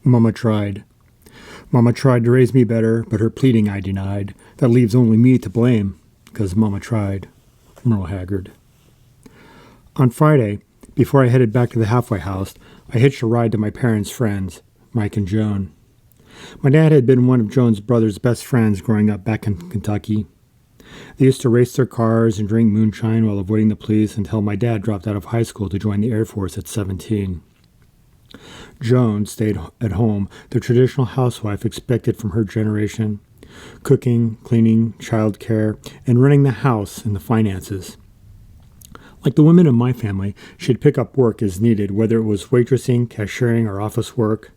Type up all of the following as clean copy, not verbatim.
Momma tried. Momma tried to raise me better, but her pleading I denied. That leaves only me to blame, 'cause Momma tried. Merle Haggard. On Friday, before I headed back to the halfway house, I hitched a ride to my parents' friends, Mike and Joan. My dad had been one of Joan's brother's best friends growing up back in Kentucky. They used to race their cars and drink moonshine while avoiding the police until my dad dropped out of high school to join the Air Force at 17. Joan stayed at home, the traditional housewife expected from her generation, cooking, cleaning, child care, and running the house and the finances. Like the women in my family, she'd pick up work as needed, whether it was waitressing, cashiering, or office work.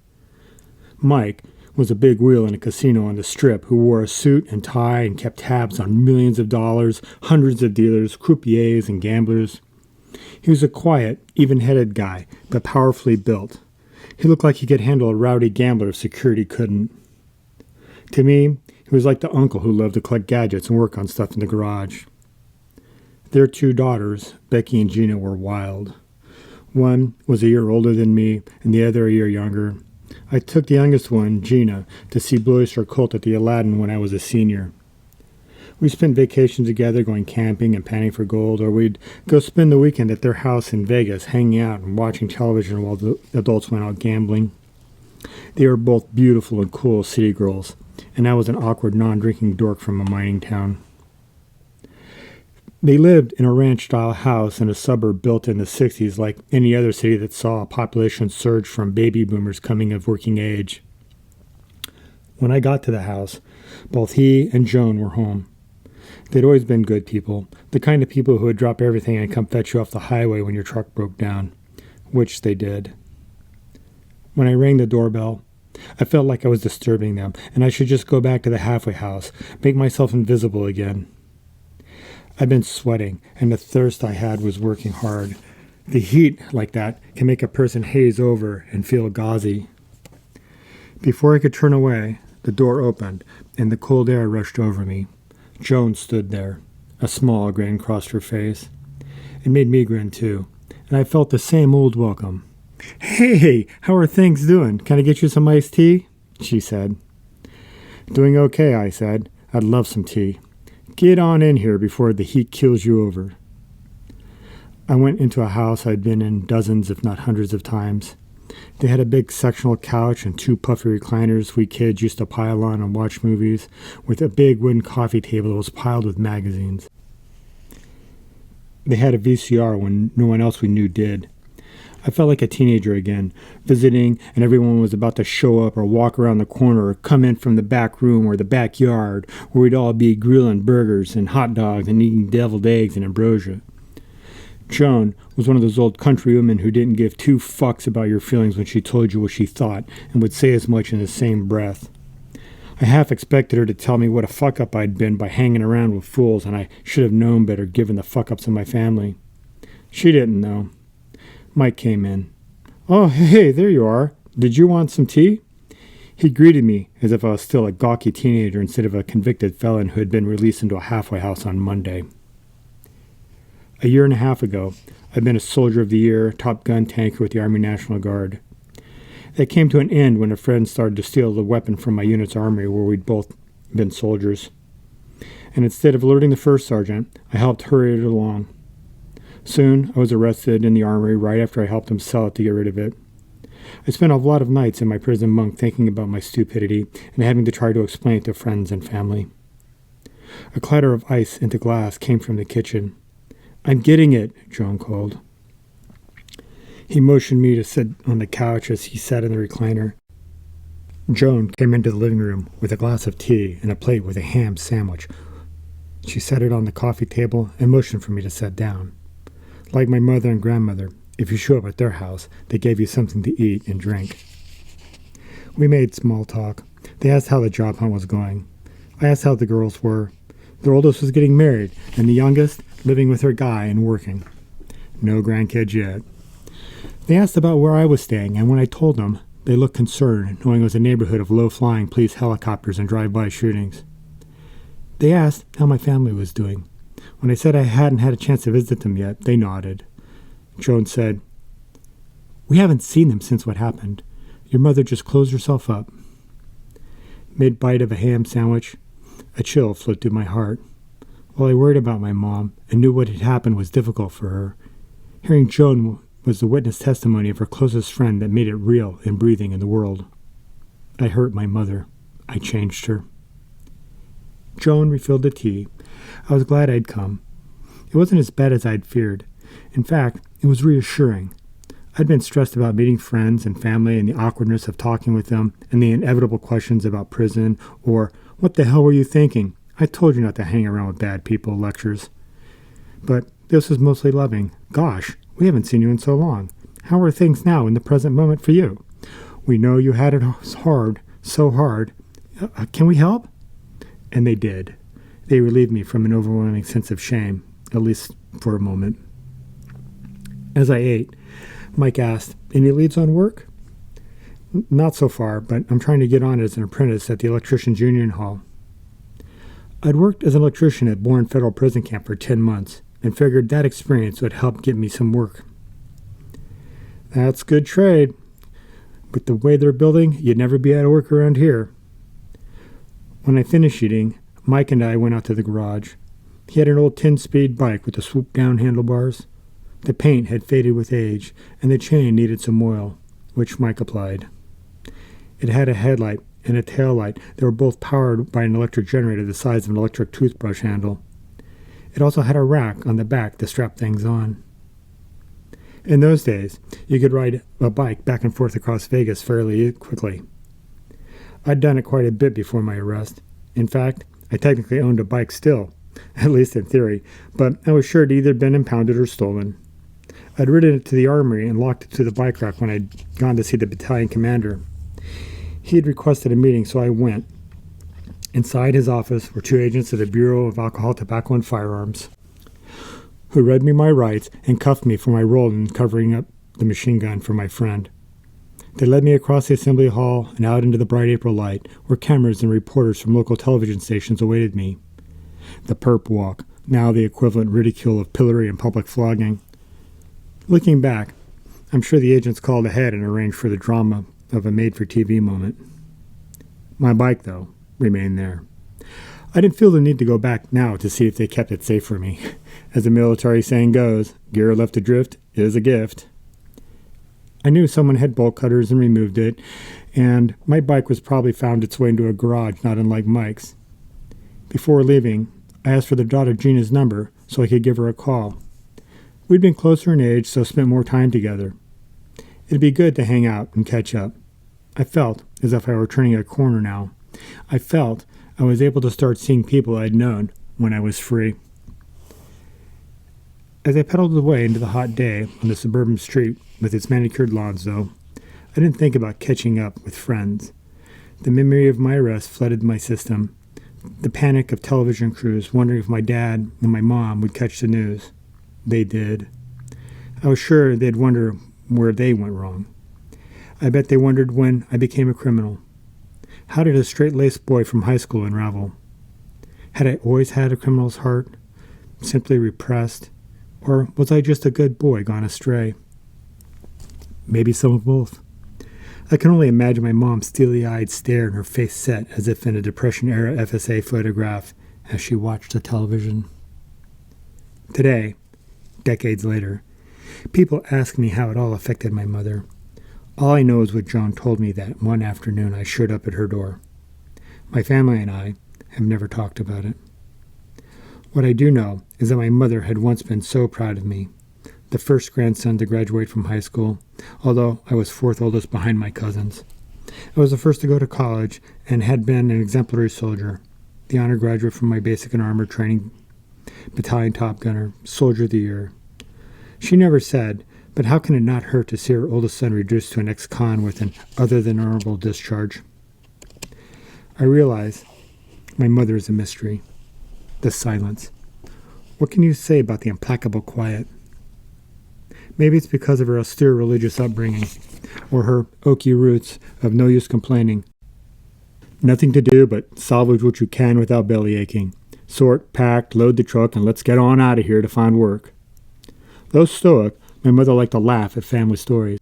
Mike was a big wheel in a casino on the Strip who wore a suit and tie and kept tabs on millions of dollars, hundreds of dealers, croupiers, and gamblers. He was a quiet, even-headed guy, but powerfully built. He looked like he could handle a rowdy gambler if security couldn't. To me, he was like the uncle who loved to collect gadgets and work on stuff in the garage. Their two daughters, Becky and Gina, were wild. One was a year older than me, and the other a year younger. I took the youngest one, Gina, to see Blue Oyster Cult at the Aladdin when I was a senior. We spent vacations together going camping and panning for gold, or we'd go spend the weekend at their house in Vegas, hanging out and watching television while the adults went out gambling. They were both beautiful and cool city girls, and I was an awkward non-drinking dork from a mining town. They lived in a ranch-style house in a suburb built in the 60s like any other city that saw a population surge from baby boomers coming of working age. When I got to the house, both he and Joan were home. They'd always been good people, the kind of people who would drop everything and come fetch you off the highway when your truck broke down, which they did. When I rang the doorbell, I felt like I was disturbing them, and I should just go back to the halfway house, make myself invisible again. I'd been sweating, and the thirst I had was working hard. The heat like that can make a person haze over and feel gauzy. Before I could turn away, the door opened, and the cold air rushed over me. Joan stood there. A small grin crossed her face. It made me grin, too, and I felt the same old welcome. "Hey, how are things doing? Can I get you some iced tea?" she said. "Doing okay," I said. "I'd love some tea. Get on in here before the heat kills you over." I went into a house I'd been in dozens, if not hundreds of times. They had a big sectional couch and two puffy recliners we kids used to pile on and watch movies, with a big wooden coffee table that was piled with magazines. They had a VCR when no one else we knew did. I felt like a teenager again, visiting, and everyone was about to show up or walk around the corner or come in from the back room or the backyard, where we'd all be grilling burgers and hot dogs and eating deviled eggs and ambrosia. Joan was one of those old country women who didn't give two fucks about your feelings when she told you what she thought, and would say as much in the same breath. I half expected her to tell me what a fuck-up I'd been by hanging around with fools, and I should have known better given the fuck-ups in my family. She didn't know. Mike came in. "Oh, hey, there you are. Did you want some tea?" He greeted me as if I was still a gawky teenager instead of a convicted felon who had been released into a halfway house on Monday. A year and a half ago, I'd been a Soldier of the Year, Top Gun tanker with the Army National Guard. That came to an end when a friend started to steal the weapon from my unit's armory where we'd both been soldiers. And instead of alerting the first sergeant, I helped hurry it along. Soon, I was arrested in the armory right after I helped him sell it to get rid of it. I spent a lot of nights in my prison bunk thinking about my stupidity and having to try to explain it to friends and family. A clatter of ice into glass came from the kitchen. "I'm getting it," Joan called. He motioned me to sit on the couch as he sat in the recliner. Joan came into the living room with a glass of tea and a plate with a ham sandwich. She set it on the coffee table and motioned for me to sit down. Like my mother and grandmother, if you show up at their house, they gave you something to eat and drink. We made small talk. They asked how the job hunt was going. I asked how the girls were. Their oldest was getting married, and the youngest living with her guy and working. No grandkids yet. They asked about where I was staying, and when I told them, they looked concerned, knowing it was a neighborhood of low-flying police helicopters and drive-by shootings. They asked how my family was doing. When I said I hadn't had a chance to visit them yet, they nodded. Joan said, "We haven't seen them since what happened. Your mother just closed herself up. Mid-bite of a ham sandwich, a chill flowed through my heart. While I worried about my mom and knew what had happened was difficult for her, hearing Joan was the witness testimony of her closest friend that made it real and breathing in the world. I hurt my mother. I changed her. Joan refilled the tea. I was glad I'd come. It wasn't as bad as I'd feared. In fact, it was reassuring. I'd been stressed about meeting friends and family and the awkwardness of talking with them and the inevitable questions about prison or, "What the hell were you thinking? I told you not to hang around with bad people," lectures. But this was mostly loving. "Gosh, we haven't seen you in so long. How are things now in the present moment for you? We know you had it hard, so hard. Can we help?" And they did. They relieved me from an overwhelming sense of shame, at least for a moment. As I ate, Mike asked, "Any leads on work?" "Not so far, but I'm trying to get on as an apprentice at the Electricians Union Hall." I'd worked as an electrician at Bourne Federal Prison Camp for 10 months and figured that experience would help get me some work. "That's good trade. With the way they're building, you'd never be out of work around here." When I finished eating, Mike and I went out to the garage. He had an old 10-speed bike with the swoop-down handlebars. The paint had faded with age, and the chain needed some oil, which Mike applied. It had a headlight and a tail light that were both powered by an electric generator the size of an electric toothbrush handle. It also had a rack on the back to strap things on. In those days, you could ride a bike back and forth across Vegas fairly quickly. I'd done it quite a bit before my arrest. In fact, I technically owned a bike still, at least in theory, but I was sure it had either been impounded or stolen. I'd ridden it to the armory and locked it to the bike rack when I'd gone to see the battalion commander. He had requested a meeting, so I went. Inside his office were 2 agents of the Bureau of Alcohol, Tobacco, and Firearms, who read me my rights and cuffed me for my role in covering up the machine gun for my friend. They led me across the assembly hall and out into the bright April light, where cameras and reporters from local television stations awaited me. The perp walk, now the equivalent ridicule of pillory and public flogging. Looking back, I'm sure the agents called ahead and arranged for the drama of a made-for-TV moment. My bike, though, remained there. I didn't feel the need to go back now to see if they kept it safe for me. As the military saying goes, gear left adrift is a gift. I knew someone had bolt cutters and removed it, and my bike was probably found its way into a garage not unlike Mike's. Before leaving, I asked for their daughter Gina's number so I could give her a call. We'd been closer in age, so spent more time together. It'd be good to hang out and catch up. I felt as if I were turning a corner now. I felt I was able to start seeing people I'd known when I was free. As I pedaled away into the hot day on the suburban street with its manicured lawns, though, I didn't think about catching up with friends. The memory of my arrest flooded my system. The panic of television crews wondering if my dad and my mom would catch the news. They did. I was sure they'd wonder where they went wrong. I bet they wondered when I became a criminal. How did a straight-laced boy from high school unravel? Had I always had a criminal's heart, simply repressed, or was I just a good boy gone astray? Maybe some of both. I can only imagine my mom's steely-eyed stare and her face set as if in a Depression-era FSA photograph as she watched the television. Today, decades later, people ask me how it all affected my mother. All I know is what Joan told me that one afternoon I showed up at her door. My family and I have never talked about it. What I do know is that my mother had once been so proud of me, the first grandson to graduate from high school, although I was 4th oldest behind my cousins. I was the first to go to college and had been an exemplary soldier, the honor graduate from my basic and armor training, battalion top gunner, soldier of the year. She never said, but how can it not hurt to see her oldest son reduced to an ex-con with an other-than-honorable discharge? I realize my mother is a mystery. The silence. What can you say about the implacable quiet? Maybe it's because of her austere religious upbringing, or her oaky roots of no use complaining. Nothing to do but salvage what you can without belly aching. Sort, pack, load the truck, and let's get on out of here to find work. Though stoic, my mother liked to laugh at family stories.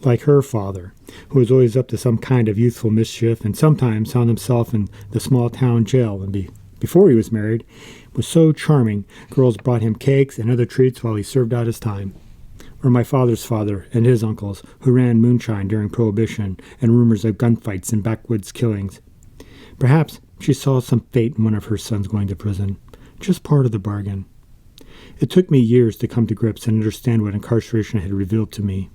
like her father, who was always up to some kind of youthful mischief and sometimes found himself in the small town jail. And before he was married, was so charming, girls brought him cakes and other treats while he served out his time. Or my father's father and his uncles, who ran moonshine during Prohibition and rumors of gunfights and backwoods killings. Perhaps she saw some fate in one of her sons going to prison, just part of the bargain. It took me years to come to grips and understand what incarceration had revealed to me.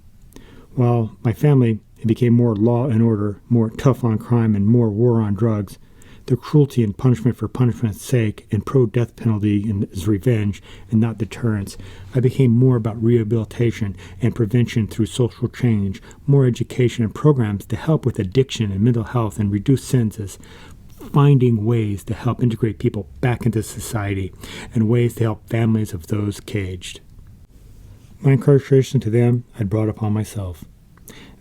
While my family became more law and order, more tough on crime, and more war on drugs, the cruelty and punishment for punishment's sake and pro-death penalty as revenge and not deterrence, I became more about rehabilitation and prevention through social change, more education and programs to help with addiction and mental health and reduce sentences, finding ways to help integrate people back into society and ways to help families of those caged. My incarceration to them I'd brought upon myself.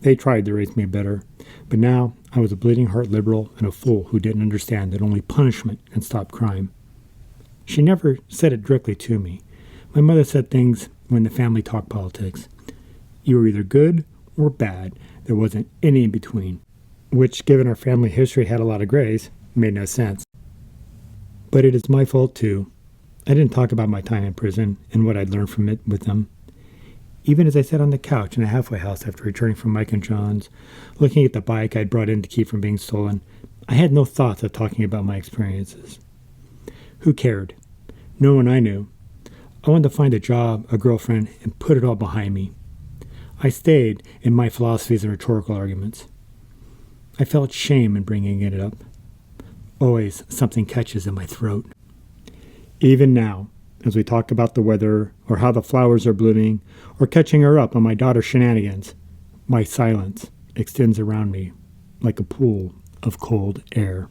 They tried to raise me better, but now I was a bleeding heart liberal and a fool who didn't understand that only punishment can stop crime. She never said it directly to me. My mother said things when the family talked politics. You were either good or bad. There wasn't any in between, which, given our family history had a lot of grays, made no sense. But it is my fault, too. I didn't talk about my time in prison and what I'd learned from it with them. Even as I sat on the couch in a halfway house after returning from Mike and John's, looking at the bike I'd brought in to keep from being stolen, I had no thoughts of talking about my experiences. Who cared? No one I knew. I wanted to find a job, a girlfriend, and put it all behind me. I stayed in my philosophies and rhetorical arguments. I felt shame in bringing it up. Always something catches in my throat. Even now, as we talk about the weather, or how the flowers are blooming, or catching her up on my daughter's shenanigans, my silence extends around me like a pool of cold air.